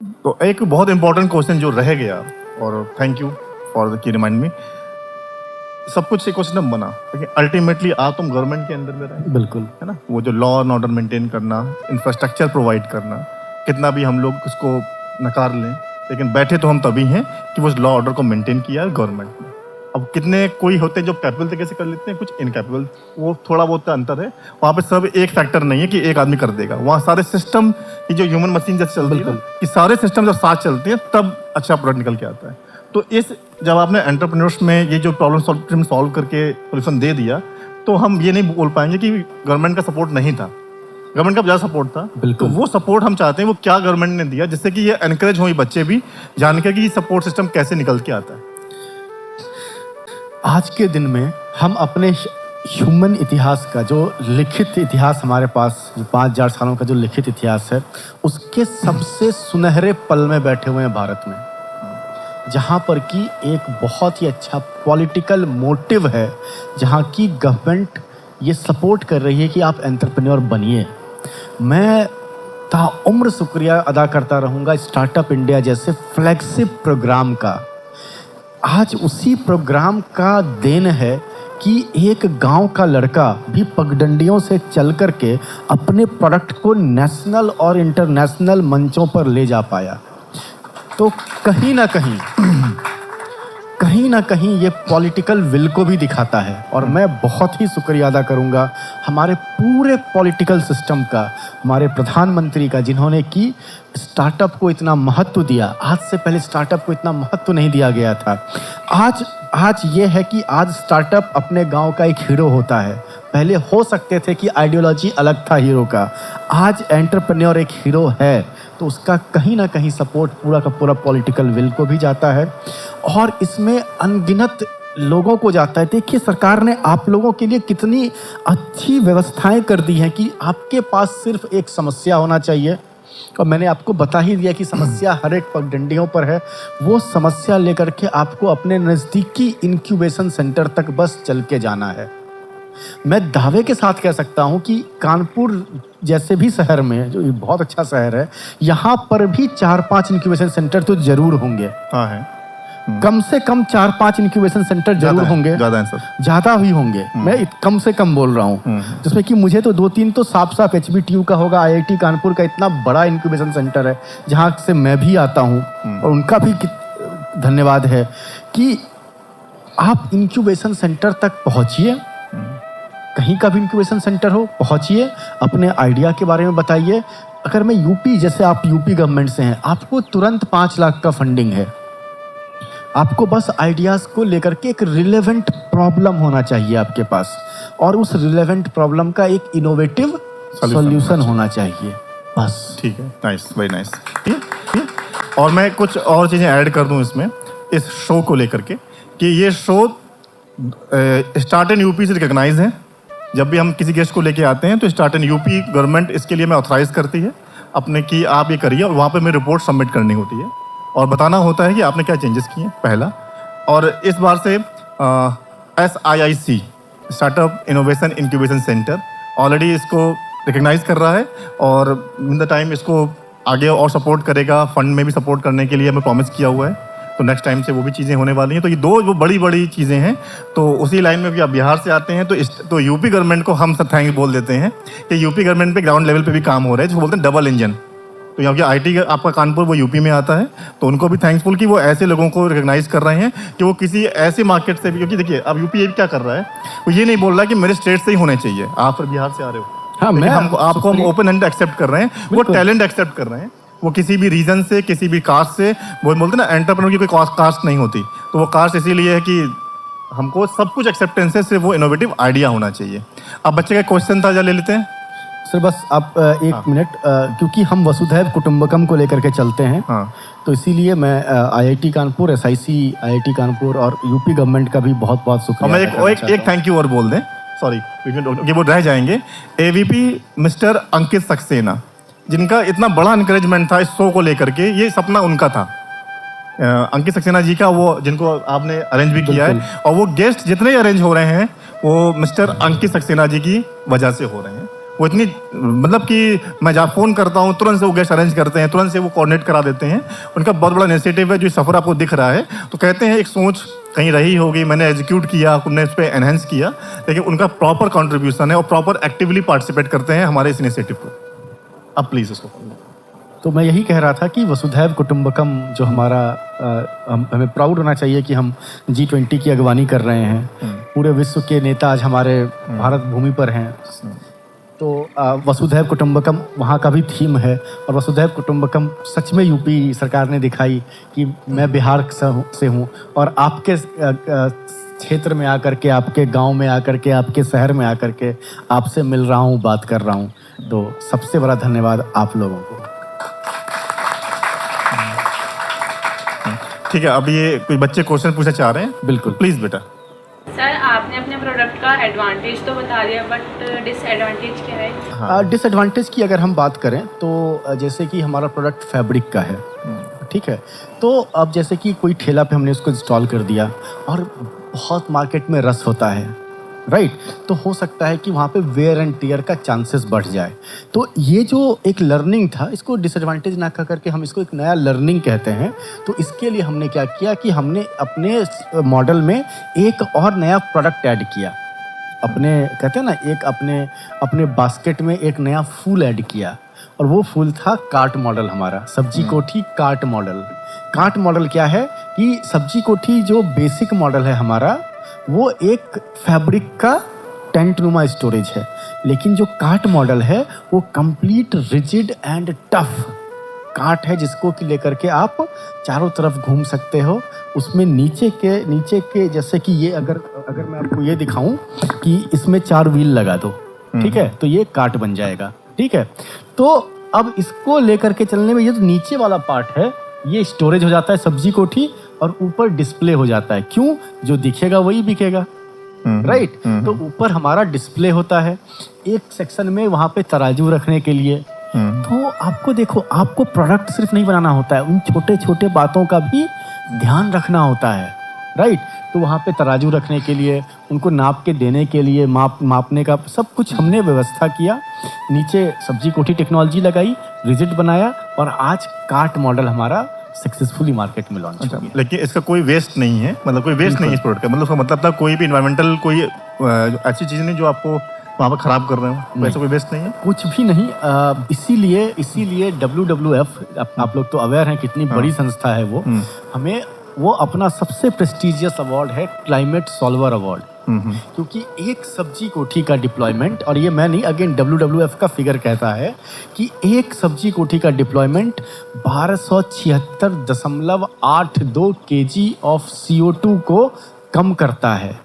तो एक बहुत इंपॉर्टेंट क्वेश्चन जो रह गया, और thank you for the key remind me, सब कुछ इकोसिस्टम बना लेकिन अल्टीमेटली आप तुम गवर्नमेंट के अंदर में रहे, बिल्कुल। है ना। वो जो लॉ एंड ऑर्डर मेंटेन करना, इंफ्रास्ट्रक्चर प्रोवाइड करना, कितना भी हम लोग उसको नकार लें, लेकिन बैठे तो हम तभी हैं कि वो लॉ ऑर्डर को मेंटेन किया है गवर्नमेंट ने। अब कितने कोई होते हैं जो कैपेबल तरीके से कर लेते हैं, कुछ इनकैपेबल, वो थोड़ा बहुत का अंतर है। वहाँ पे सब एक फैक्टर नहीं है कि एक आदमी कर देगा, वहाँ सारे सिस्टम की जो ह्यूमन मशीन जैसे चलती है ना, कि सारे सिस्टम जब साथ चलते हैं तब अच्छा प्रोडक्ट निकल के आता है। तो इस जब आपने एंटरप्रेन्योर्स में ये जो प्रॉब्लम सॉल्व करके सोल्यूशन दे दिया, तो हम ये नहीं बोल पाएंगे कि गवर्नमेंट का सपोर्ट नहीं था। गवर्नमेंट का ज़्यादा सपोर्ट था। तो वो सपोर्ट हम चाहते हैं वो क्या गवर्नमेंट ने दिया, जिससे कि ये एनकरेज हो बच्चे भी जान के कि ये सपोर्ट सिस्टम कैसे निकल के आता है। आज के दिन में हम अपने ह्यूमन इतिहास का जो लिखित इतिहास हमारे पास 5000 सालों का जो लिखित इतिहास है, उसके सबसे सुनहरे पल में बैठे हुए हैं भारत में, जहाँ पर कि एक बहुत ही अच्छा पॉलिटिकल मोटिव है, जहाँ की गवर्नमेंट ये सपोर्ट कर रही है कि आप एंटरप्रेन्योर बनिए। मैं ताउम्र शुक्रिया अदा करता रहूँगा स्टार्टअप इंडिया जैसे फ्लैगशिप प्रोग्राम का। आज उसी प्रोग्राम का देन है कि एक गांव का लड़का भी पगडंडियों से चल करके अपने प्रोडक्ट को नेशनल और इंटरनेशनल मंचों पर ले जा पाया। तो कहीं ना कहीं ये पॉलिटिकल विल को भी दिखाता है। और मैं बहुत ही शुक्रिया अदा करूंगा हमारे पूरे पॉलिटिकल सिस्टम का, हमारे प्रधानमंत्री का, जिन्होंने कि स्टार्टअप को इतना महत्व दिया। आज से पहले स्टार्टअप को इतना महत्व नहीं दिया गया था। आज ये है कि आज स्टार्टअप अपने गांव का एक हीरो होता है। पहले हो सकते थे कि आइडियोलॉजी अलग था हीरो का, आज एंटरप्रेन्योर एक हीरो है, तो उसका कहीं ना कहीं सपोर्ट पूरा का पूरा पॉलिटिकल विल को भी जाता है और इसमें अनगिनत लोगों को जाता है। देखिए सरकार ने आप लोगों के लिए कितनी अच्छी व्यवस्थाएं कर दी हैं कि आपके पास सिर्फ एक समस्या होना चाहिए, और मैंने आपको बता ही दिया कि समस्या हर एक पगडंडियों पर है। वो समस्या लेकर के आपको अपने नज़दीकी इंक्यूबेशन सेंटर तक बस चल के जाना है। मैं दावे के साथ कह सकता हूं कि कानपुर जैसे भी शहर में, जो बहुत अच्छा शहर है, यहाँ पर भी 4-5 इंक्यूबेशन सेंटर तो जरूर होंगे। हाँ है, कम से कम 4-5 इंक्यूबेशन सेंटर जरूर होंगे, ज़्यादा भी होंगे। मैं कम से कम बोल रहा हूँ, जिसमें कि मुझे तो 2-3 तो साफ HBTU का होगा, IIT कानपुर का इतना बड़ा इंक्यूबेशन सेंटर है जहाँ से मैं भी आता हूँ, और उनका भी धन्यवाद है कि आप इंक्यूबेशन सेंटर तक पहुँचिए। कहीं का भी इंक्यूबेशन सेंटर हो, पहुँचिए, अपने आइडिया के बारे में बताइए। अगर मैं यूपी, जैसे आप यूपी गवर्नमेंट से हैं, आपको तुरंत 5 लाख का फंडिंग है। आपको बस आइडियाज़ को लेकर के एक रिलेवेंट प्रॉब्लम होना चाहिए आपके पास, और उस रिलेवेंट प्रॉब्लम का एक इनोवेटिव सॉल्यूशन होना चाहिए, बस। ठीक है, नाइस, वेरी नाइस। और मैं कुछ और चीज़ें ऐड कर दूं इसमें, इस शो को लेकर के, कि ये शो स्टार्ट इन यूपी से रिकॉग्नाइज है। जब भी हम किसी गेस्ट को लेके आते हैं तो स्टार्ट इन यूपी गवर्नमेंट इसके लिए मैं ऑथराइज करती है अपने कि आप ये करिए, और वहाँ पे मेरी रिपोर्ट सबमिट करनी होती है और बताना होता है कि आपने क्या चेंजेस किए, पहला। और इस बार से SIIC startup innovation incubation centre already इसको रिकग्नाइज कर रहा है, और इन द टाइम इसको आगे और सपोर्ट करेगा, फंड में भी सपोर्ट करने के लिए हमें प्रॉमिस किया हुआ है। तो नेक्स्ट टाइम से वो भी चीज़ें होने वाली हैं। तो ये दो जो बड़ी बड़ी चीज़ें हैं, तो उसी लाइन में भी आप बिहार से आते हैं तो यूपी गवर्नमेंट को हम सब थैंक बोल देते हैं कि यूपी गवर्नमेंट पे ग्राउंड लेवल पे भी काम हो रहा है, जिसको बोलते हैं डबल इंजन। तो यहाँ की IT आपका कानपुर वो यूपी में आता है, तो उनको भी थैंक्सफुल कि वो ऐसे लोगों को रिकग्नाइज कर रहे हैं कि वो किसी ऐसे मार्केट से भी, क्योंकि देखिए अब यूपी ये क्या कर रहा है, वो ये नहीं बोल रहा है कि मेरे स्टेट से ही होने चाहिए, आप बिहार से आ रहे हो। हाँ, मैं आपको हम ओपन हैंड एक्सेप्ट कर रहे हैं, वो टैलेंट एक्सेप्ट कर रहे हैं, वो किसी भी रीजन से, किसी भी कास्ट से। वो बोलते हैं ना एंटरप्रेन्योर की कोई कास्ट नहीं होती, तो वो कास्ट इसीलिए है कि हमको सब कुछ एक्सेप्टेंस है, सिर्फ वो इनोवेटिव आइडिया होना चाहिए। अब बच्चे का क्वेश्चन था, ले लेते हैं सर। बस आप एक मिनट, क्योंकि हम वसुधैव कुटुंबकम को लेकर के चलते हैं, तो इसीलिए मैं IIT Kanpur, SIC IIT Kanpur और यूपी गवर्नमेंट का भी बहुत बहुत शुक्रिया। एक थैंक यू और बोल दें, सॉरी ये वो रह जाएंगे। AVP मिस्टर अंकित सक्सेना, जिनका इतना बड़ा इंकरेजमेंट था इस शो को लेकर के, ये सपना उनका था। अंकित सक्सेना जी का, वो जिनको आपने अरेंज भी किया है, और वो गेस्ट जितने अरेंज हो रहे हैं वो मिस्टर अंकित सक्सेना जी की वजह से हो रहे हैं। वो इतनी मतलब कि मैं जहाँ फ़ोन करता हूँ तुरंत से वो गेस्ट अरेंज करते हैं, तुरंत से वो कोऑर्डिनेट करा देते हैं। उनका बहुत बड़ा इनिशिएटिव है जो सफ़र आपको दिख रहा है। तो कहते हैं एक सोच कहीं रही होगी, मैंने एग्जीक्यूट किया, हमने उस पर एनहेंस किया, लेकिन उनका प्रॉपर कॉन्ट्रीब्यूशन है और प्रॉपर एक्टिवली पार्टिसिपेट करते हैं हमारे इस इनिशिएटिव को। अब प्लीज़ उसको तो मैं यही कह रहा था कि वसुधैव कुटुंबकम जो हमारा हमें प्राउड होना चाहिए कि हम G20 की अगवानी कर रहे हैं। पूरे विश्व के नेता आज हमारे भारत भूमि पर हैं। तो वसुधैव कुटुंबकम वहाँ का भी थीम है, और वसुधैव कुटुंबकम सच में यूपी सरकार ने दिखाई कि मैं बिहार से हूँ और आपके क्षेत्र में आकर के, आपके गांव में आकर के, आपके शहर में आकर के आपसे मिल रहा हूँ, बात कर रहा हूँ। तो सबसे बड़ा धन्यवाद आप लोगों को। ठीक है, अब ये कोई बच्चे क्वेश्चन पूछना चाह रहे हैं? बिल्कुल, प्लीज़ बेटा। सर, आपने अपने प्रोडक्ट का एडवांटेज तो बता दिया, बट डिसएडवांटेज क्या है? डिसएडवांटेज की अगर हम बात करें तो जैसे कि हमारा प्रोडक्ट फैब्रिक का है, ठीक है। तो अब जैसे कि कोई ठेला पे हमने उसको इंस्टॉल कर दिया और बहुत मार्केट में रस होता है, राइट, तो हो सकता है कि वहाँ पे वेयर एंड टियर का चांसेस बढ़ जाए। तो ये जो एक लर्निंग था, इसको डिसएडवांटेज ना कह करके हम इसको एक नया लर्निंग कहते हैं। तो इसके लिए हमने क्या किया कि हमने अपने मॉडल में एक और नया प्रोडक्ट ऐड किया। अपने कहते हैं ना, एक अपने बास्केट में एक नया फूल ऐड किया, और वो फूल था कार्ट मॉडल हमारा, सब्जी कोठी कार्ट मॉडल। कार्ट मॉडल क्या है कि सब्जी कोठी जो बेसिक मॉडल है हमारा, वो एक फैब्रिक का टेंट नुमा स्टोरेज है, लेकिन जो कार्ट मॉडल है वो complete rigid and tough cart है, जिसको कि लेकर के आप चारों तरफ घूम सकते हो। उसमें नीचे के जैसे कि ये अगर मैं आपको ये दिखाऊं कि इसमें 4 व्हील लगा दो, ठीक है, तो ये कार्ट बन जाएगा, ठीक है। तो अब इसको लेकर के चलने में ये जो नीचे वाला पार्ट है ये स्टोरेज हो जाता है सब्जी कोठी, और ऊपर डिस्प्ले हो जाता है। क्यों? जो दिखेगा वही बिकेगा, राइट। तो ऊपर हमारा डिस्प्ले होता है, एक सेक्शन में वहां पे तराजू रखने के लिए। तो आपको देखो, आपको प्रोडक्ट सिर्फ नहीं बनाना होता है, उन छोटे छोटे बातों का भी ध्यान रखना होता है, राइट। तो वहाँ पे तराजू रखने के लिए, उनको नाप के देने के लिए, मापने का सब कुछ हमने व्यवस्था किया। नीचे सब्जी कोठी टेक्नोलॉजी लगाई, रिजिड बनाया, और आज कार्ट मॉडल हमारा सक्सेसफुली मार्केट में लॉन्च हो गया। लेकिन इसका कोई वेस्ट नहीं है, मतलब कोई वेस्ट नहीं है इस प्रोडक्ट का, मतलब उसका मतलब था कोई भी इन्वायरमेंटल कोई ऐसी चीज़ नहीं जो आपको वहाँ पर खराब कर रहे हो, वैसा कोई वेस्ट नहीं है, कुछ भी नहीं। इसीलिए WWF, आप लोग तो अवेयर हैं कितनी बड़ी संस्था है वो, हमें वो अपना सबसे प्रेस्टिजियस अवार्ड है क्लाइमेट सॉल्वर अवार्ड, क्योंकि एक सब्जी कोठी का डिप्लॉयमेंट, और ये मैं नहीं, अगेन WWF का फिगर कहता है कि एक सब्जी कोठी का डिप्लॉयमेंट 1276.82 kg ऑफ CO2 को कम करता है।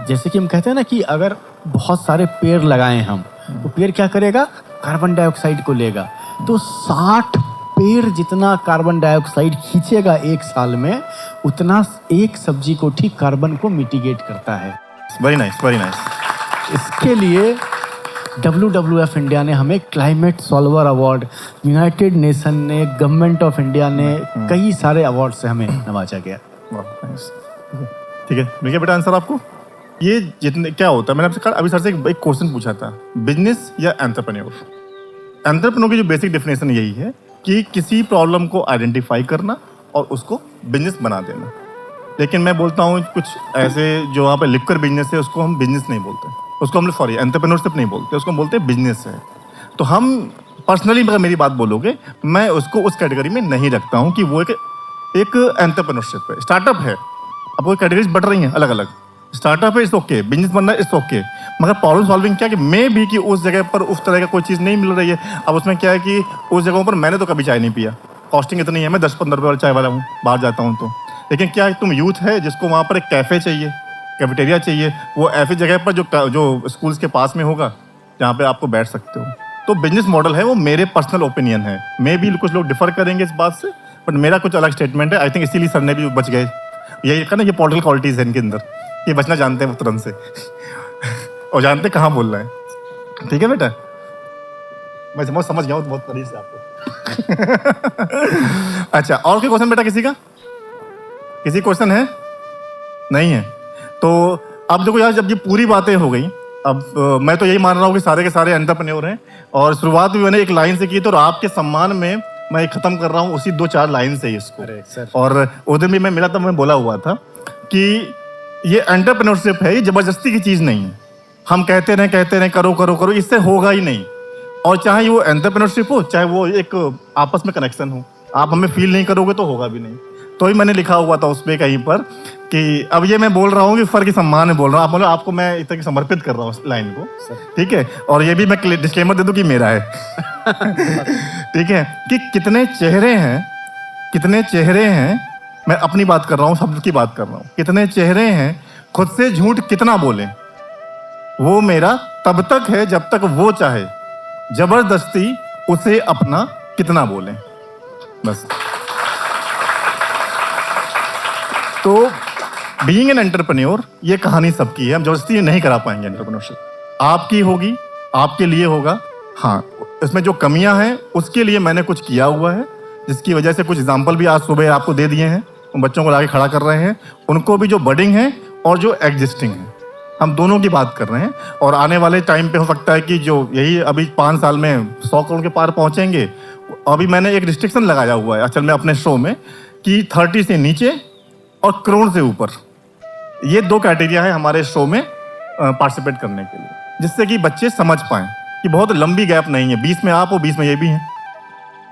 जैसे कि हम कहते हैं ना कि अगर बहुत सारे पेड़ लगाएं हम, तो पेड़ क्या करेगा? कार्बन डाइऑक्साइड को लेगा। तो 60 पेड़ जितना कार्बन डाइऑक्साइड खींचेगा एक साल में, उतना एक सब्जी कोठी कार्बन को मिटिगेट करता है। Very nice, very nice. इसके लिए WWF इंडिया ने हमें climate solver award, United nation ने, गवर्नमेंट ऑफ इंडिया ने, कई सारे अवार्ड से हमें नवाजा गया। ठीक है, मिल गया बेटा आंसर आपको। ये जितने क्या होता है, मैंने आपसे कहा अभी सर से एक क्वेश्चन पूछा था, बिजनेस या एंटरप्रेन्योर। एंटरप्रेन्योर की जो बेसिक डेफिनेशन यही है कि किसी प्रॉब्लम को आइडेंटिफाई करना और उसको बिजनेस बना देना। लेकिन मैं बोलता हूँ कुछ ऐसे जो वहाँ पे लिखकर बिजनेस है, उसको हम बिजनेस नहीं बोलते, उसको हम सॉरी एंटरप्रेन्योरशिप नहीं बोलते, उसको हम बोलते हैं बिजनेस है। तो हम पर्सनली अगर मेरी बात बोलोगे, मैं उसको उस कैटेगरी में नहीं रखता हूँ कि वो एक एंटरप्रेन्योरशिप है, स्टार्टअप है। अब वो कैटेगरीज बढ़ रही हैं अलग अलग, स्टार्टअप है इट्स ओके, बिजनेस बनना इट्स ओके, मगर प्रॉब्लम सॉल्विंग क्या कि मे भी कि उस जगह पर उस तरह का कोई चीज़ नहीं मिल रही है। अब उसमें क्या है कि उस जगहों पर मैंने तो कभी चाय नहीं पिया, कॉस्टिंग इतनी है, मैं 10-15 रुपये वाला चाय वाला हूँ, बाहर जाता हूँ तो। लेकिन क्या है, तुम यूथ है जिसको वहाँ पर एक कैफ़े चाहिए, कैफेटेरिया चाहिए, वो ऐसी जगह पर जो स्कूल्स के पास में होगा जहाँ पे आपको बैठ सकते हो। तो बिजनेस मॉडल है वो, मेरे पर्सनल ओपिनियन है। मे भी कुछ लोग डिफर करेंगे इस बात से, बट मेरा कुछ अलग स्टेटमेंट है। आई थिंक इसीलिए सर ने भी बच गए। यही कहना, ये पॉलिटिकल क्वालिटीज़ है इनके अंदर, ये बचना जानते हैं वो तुरंत से और जानते कहाँ बोल रहे हैं। ठीक है बेटा, मैं समझ गया हूँ बहुत करीब से आपको। अच्छा, और कोई क्वेश्चन बेटा? किसी क्वेश्चन है? नहीं है? तो अब देखो यार, जब ये पूरी बातें हो गई अब मैं तो यही मान रहा हूँ कि सारे के सारे एंटरप्रेन्योर हैं, और शुरुआत भी मैंने एक लाइन से की, तो आपके सम्मान में मैं ख़त्म कर रहा हूँ उसी 2-4 लाइन से ही इसको। अरे सर। और उस दिन भी मैं मिला, तब मैं बोला हुआ था कि ये एंटरप्रेन्योरशिप है, ये ज़बरदस्ती की चीज़ नहीं है। हम कहते रहें करो करो करो, इससे होगा ही नहीं। और चाहे वो एंटरप्रेन्योरशिप हो, चाहे वो एक आपस में कनेक्शन हो, आप हमें फील नहीं करोगे तो होगा भी नहीं। तो ही मैंने लिखा हुआ था उस पर कहीं पर कि अब ये मैं बोल रहा हूँ कि फर्क के सम्मान में बोल रहा हूँ, आप बोलो आपको मैं इतना समर्पित कर रहा हूँ उस लाइन को, ठीक है। और ये भी मैं डिस्क्लेमर दे दूँ कि मेरा है ठीक है, कि कितने चेहरे हैं, मैं अपनी बात कर रहा हूँ, शब्द की बात कर रहा हूँ, कितने चेहरे हैं खुद से झूठ कितना बोले, वो मेरा तब तक है जब तक वो चाहे, जबरदस्ती उसे अपना कितना बोले। बस। तो बीइंग एन एंटरप्रेन्योर, ये कहानी सबकी है, हम जबरदस्ती नहीं करा पाएंगे एंटरप्रेन्योरशिप। आपकी होगी, आपके लिए होगा। हाँ, इसमें जो कमियां हैं उसके लिए मैंने कुछ किया हुआ है, जिसकी वजह से कुछ एग्जाम्पल भी आज सुबह आपको दे दिए हैं, उन बच्चों को लाके खड़ा कर रहे हैं, उनको भी जो बडिंग है और जो एग्जिस्टिंग है, हम दोनों की बात कर रहे हैं। और आने वाले टाइम पे हो सकता है कि जो यही अभी 5 साल में 100 करोड़ के पार पहुंचेंगे। अभी मैंने एक रिस्ट्रिक्शन लगाया हुआ है असल में अपने शो में कि 30 से नीचे और करोड़ से ऊपर, ये 2 क्राइटेरिया है हमारे शो में पार्टिसिपेट करने के लिए, जिससे कि बच्चे समझ पाएं कि बहुत लंबी गैप नहीं है, 20 में आप हो, 20 में ये भी हैं,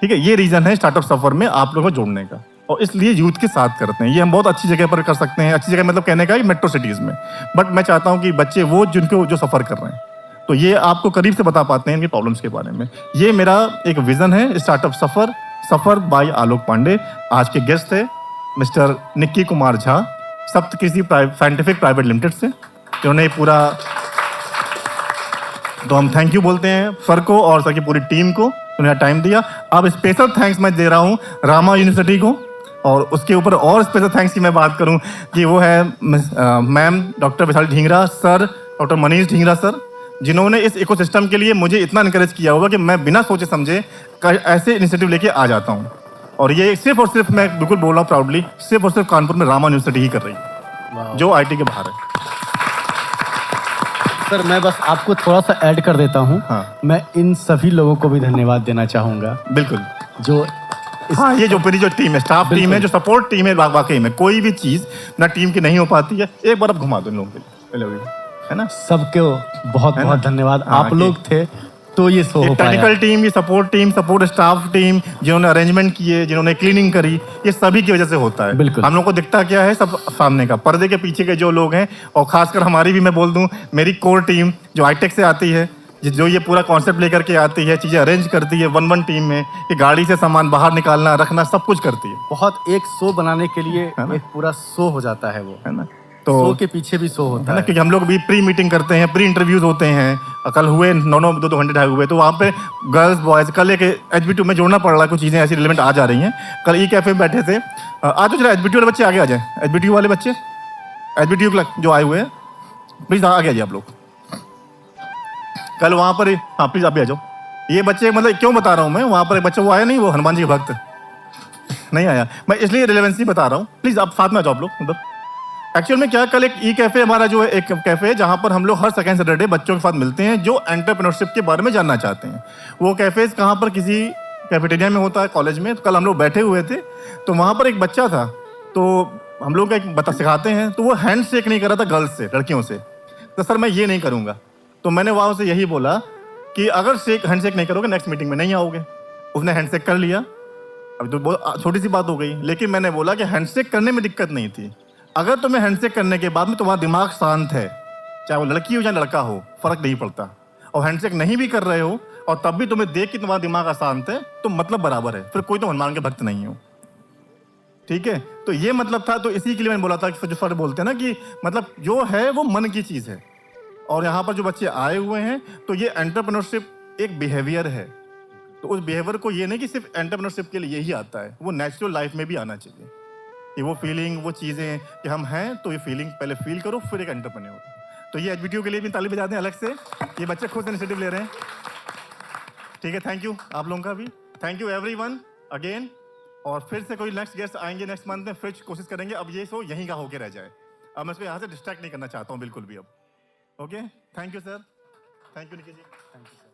ठीक है। ये रीज़न है स्टार्टअप सफर में आप लोगों को जोड़ने का, और इसलिए यूथ के साथ करते हैं। ये हम बहुत अच्छी जगह पर कर सकते हैं, अच्छी जगह मतलब कहने का कि मेट्रो सिटीज़ में, बट मैं चाहता हूँ कि बच्चे वो जिनको जो सफ़र कर रहे हैं, तो ये आपको करीब से बता पाते हैं इनके प्रॉब्लम्स के बारे में। ये मेरा एक विज़न है, स्टार्टअप सफ़र बाय आलोक पांडे। आज के गेस्ट है mister Nikki Kumar Jha, Saptakrishi Scientific Private Limited से, जिन्होंने पूरा, तो हम थैंक यू बोलते हैं सर को और सर की पूरी टीम को, उन्हें टाइम दिया। अब स्पेशल थैंक्स मैं दे रहा हूँ रामा यूनिवर्सिटी को, और उसके ऊपर और स्पेशल थैंक्स की मैं बात करूँ कि वो है ma'am doctor Vaishali Dhingra, sir doctor Manish Dhingra sir, जिन्होंने इस इकोसिस्टम के लिए मुझे इतना इनकरेज किया होगा कि मैं बिना सोचे समझे ऐसे इनिशिएटिव लेके आ जाता हूँ। और ये सिर्फ और सिर्फ, मैं बिल्कुल बोल रहा हूँ प्राउडली, सिर्फ और सिर्फ कानपुर में रामा यूनिवर्सिटी ही कर रही है, जो आईटी के बाहर है। सर मैं बस आपको थोड़ा सा ऐड कर देता हूँ। हाँ। मैं इन सभी लोगों को भी धन्यवाद देना चाहूँगा, बिल्कुल। जो हाँ, ये जो पूरी जो टीम है, स्टाफ टीम है, जो सपोर्ट टीम है, वाकई में कोई भी चीज़ ना टीम की नहीं हो पाती है। एक बार आप घुमा दो इन लोगों के लिए, है ना। सबको बहुत बहुत धन्यवाद। हाँ, आप लोग थे तो ये शो हो पाया। टेक्निकल टीम, ये सपोर्ट स्टाफ टीम, जिन्होंने अरेंजमेंट किए, जिन्होंने क्लीनिंग करी, ये सभी की वजह से होता है। बिल्कुल। हम लोग को दिखता क्या है, सब सामने का, पर्दे के पीछे के जो लोग हैं, और खासकर हमारी भी मैं बोल दूं, मेरी कोर टीम जो हाईटेक से आती है, जो ये पूरा कॉन्सेप्ट लेकर के आती है, चीज़ें अरेंज करती है, वन टीम में, ये गाड़ी से सामान बाहर निकालना रखना सब कुछ करती है। बहुत एक शो बनाने के लिए एक पूरा शो हो जाता है वो, है ना। शो तो के पीछे भी शो होता है ना, है। क्योंकि हम लोग भी प्री मीटिंग करते हैं, प्री इंटरव्यूज होते हैं, कल हुए 9 2 घंटे ढाई हुए, तो वहाँ पे गर्ल्स बॉयज़, कल एक HB2 में जोड़ना पड़ रहा है, कुछ चीज़ें ऐसी रिलेवेंट आ जा रही हैं। कल ई कैफे में बैठे थे, आज तो चला HB2 वाले बच्चे आगे आ जाए, HB2 वाले बच्चे, HB2 जो आए हुए हैं, प्लीज़ आगे आ जाइए आप लोग। कल वहाँ पर, हाँ प्लीज़ आप भी आ जाओ। ये बच्चे, मतलब क्यों बता रहा हूँ मैं, वहाँ पर एक बच्चा वो आया नहीं, वो हनुमान जी के भक्त नहीं आया, मैं इसलिए रिलेवेंसी बता रहा हूँ। प्लीज़ आप साथ में आ जाओ आप लोग। मतलब एक्चुअल में क्या, कल एक ई कैफे हमारा जो है, एक कैफे है जहाँ पर हम लोग हर सेकंड सैटरडे बच्चों के साथ मिलते हैं जो एंटरप्रेन्योरशिप के बारे में जानना चाहते हैं। वो कैफेज कहाँ पर, किसी कैफेटेरिया में होता है कॉलेज में। तो कल हम लोग बैठे हुए थे, तो वहाँ पर एक बच्चा था, तो हम लोग एक सिखाते हैं, तो वो हैंड शेक नहीं कर रहा था गर्ल्स से, लड़कियों से। तो सर मैं ये नहीं करूँगा, तो मैंने वहाँ से यही बोला कि अगर हैंड शेक नहीं करोगे नेक्स्ट मीटिंग में नहीं आओगे। उसने हैंड शेक कर लिया, अभी तो बहुत छोटी सी बात हो गई, लेकिन मैंने बोला कि हैंड शेक करने में दिक्कत नहीं थी। अगर तुम्हें हैंडशेक करने के बाद में तुम्हारा दिमाग शांत है, चाहे वो लड़की हो चाहे लड़का हो, फर्क नहीं पड़ता, और हैंडशेक नहीं भी कर रहे हो और तब भी तुम्हें देख के तुम्हारा दिमाग अशांत है, तो मतलब बराबर है, फिर कोई तो हनुमान के भक्त नहीं हो। ठीक है, तो ये मतलब था। तो इसी के लिए मैंने बोला था कि जो सर बोलते हैं ना कि मतलब जो है वो मन की चीज़ है। और यहाँ पर जो बच्चे आए हुए हैं, तो ये एंटरप्रेन्योरशिप एक बिहेवियर है। तो उस बिहेवियर को ये नहीं कि सिर्फ एंटरप्रेन्योरशिप के लिए ही आता है, वो नेचुरल लाइफ में भी आना चाहिए। कि वो फीलिंग, वो चीज़ें कि हम हैं, तो ये फीलिंग पहले फील करो, फिर एक एंटरप्रेन्योर। तो ये HB2 के लिए भी ताली बजा दें अलग से, ये बच्चे खुद इनिशिएटिव ले रहे हैं। ठीक है, थैंक यू आप लोगों का भी, थैंक यू एवरीवन अगेन। और फिर से कोई नेक्स्ट गेस्ट आएंगे नेक्स्ट मंथ में, फिर कोशिश करेंगे अब ये शो यहीं का होके रह जाए। अब मैं इसको यहाँ से डिस्ट्रैक्ट नहीं करना चाहता हूँ बिल्कुल भी अब। Okay, thank you sir, thank you Nikhil ji. Thank you sir.